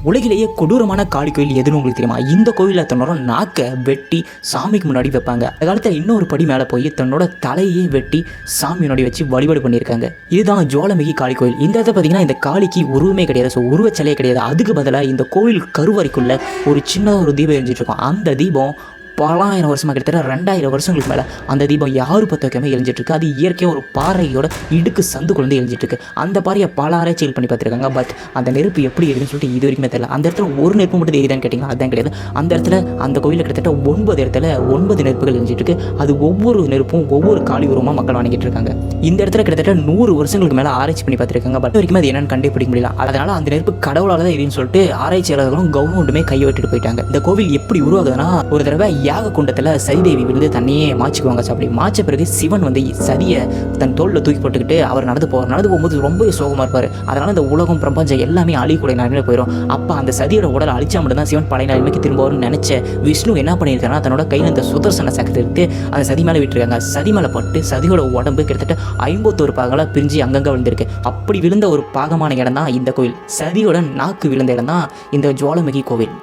உலகிலேயே கொடூரமான காளி கோயில் எதுன்னு உங்களுக்கு தெரியுமா? இந்த கோயிலில் தன்னோட நாக்கை வெட்டி சாமிக்கு முன்னாடி வைப்பாங்க. அந்த காலத்தில் இன்னொரு படி மேலே போய் தன்னோட தலையே வெட்டி சாமி முன்னாடி வச்சு வழிபாடு பண்ணியிருக்காங்க. இதுதான் ஜுவாலாமுகி காளி கோயில். இந்த இடத்துல பார்த்தீங்கன்னா இந்த காளிக்கு உருவமே கிடையாது, ஸோ உருவச்சிலையே கிடையாது. அதுக்கு பதிலாக இந்த கோவில் கருவறைக்குள்ள ஒரு சின்ன ஒரு தீபம் எரிஞ்சிட்டு இருக்கும். அந்த தீபம் பலாயிரம் வருஷமாக, கிட்டத்தட்ட 2000 வருஷங்களுக்கு மேலே அந்த தீபம் யாரும் பற்ற வைக்காமல் எரிஞ்சிட்ருக்கு. அது இயற்கையாக ஒரு பாறையோட இடுக்கு சந்துக்குள்ளேருந்து எரிஞ்சிட்ருக்கு. அந்த பாறையை பல ஆராய்ச்சிகள் பண்ணி பார்த்துருக்காங்க. பட் அந்த நெருப்பு எப்படி எரியுதுன்னு சொல்லிட்டு இது வரைக்குமே தெரியல. அந்த இடத்துல ஒரு நெருப்பு மட்டும் எரியுதான்னு கேட்டிங்கன்னா அதுதான் கிடையாது. அந்த இடத்துல அந்த கோயிலில் கிட்டத்தட்ட 9 இடத்துல 9 நெருப்புகள் எரிஞ்சிட்ருக்கு. அது ஒவ்வொரு நெருப்பும் ஒவ்வொரு காளி உருவமாக மக்கள் வணங்கிட்டு இருக்காங்க. இந்த இடத்துல கிட்டத்தட்ட 100 வருஷங்களுக்கு மேலே ஆராய்ச்சி பண்ணி பார்த்துருக்காங்க. பட் வரைக்கும் அது என்னன்னு கண்டுபிடிக்க முடியல. அதனால அந்த நெருப்பு கடவுளால் தான் எரியுன்னு சொல்லிட்டு ஆராய்ச்சியாளர்களும் கவர்மெண்ட்டுமே கையை விட்டுட்டு போயிட்டாங்க. இந்த கோவில் எப்படி உருவாகுதுன்னா, ஒரு தடவை யாக குண்டத்தில் சதிதேவி விழுந்து தண்ணியே மாச்சிக்குவாங்க. அப்படி மாச்ச பிறகு சிவன் வந்து சதியை தன் தோளில் தூக்கி போட்டுக்கிட்டு அவர் நடந்து போகும்போது ரொம்ப சோகமாக இருப்பார். அதனால இந்த உலகம் பிரபஞ்சம் எல்லாமே அழியக்கூடிய நிலைமையில போயிடும். அப்போ அந்த சதியோட உடலை அழிச்சா மட்டும்தான் சிவன் பழைய நிலைமைக்கு திரும்புவார்னு நினைச்ச விஷ்ணு என்ன பண்ணியிருக்காருன்னா, தன்னோட கையில் இந்த சுதர்சன சக்கரத்தை எடுத்து அந்த சதி மேலே விட்டுருக்காங்க. சதி மேலே பட்டு சதியோட உடம்பு கிட்டத்தட்ட 51 பாகங்களாக பிரிஞ்சு அங்கங்கே விழுந்திருக்கு. அப்படி விழுந்த ஒரு பாகமான இடம் தான் இந்த கோவில். சதியோட நாக்கு விழுந்த இடம் தான் இந்த ஜுவாலாமுகி கோவில்.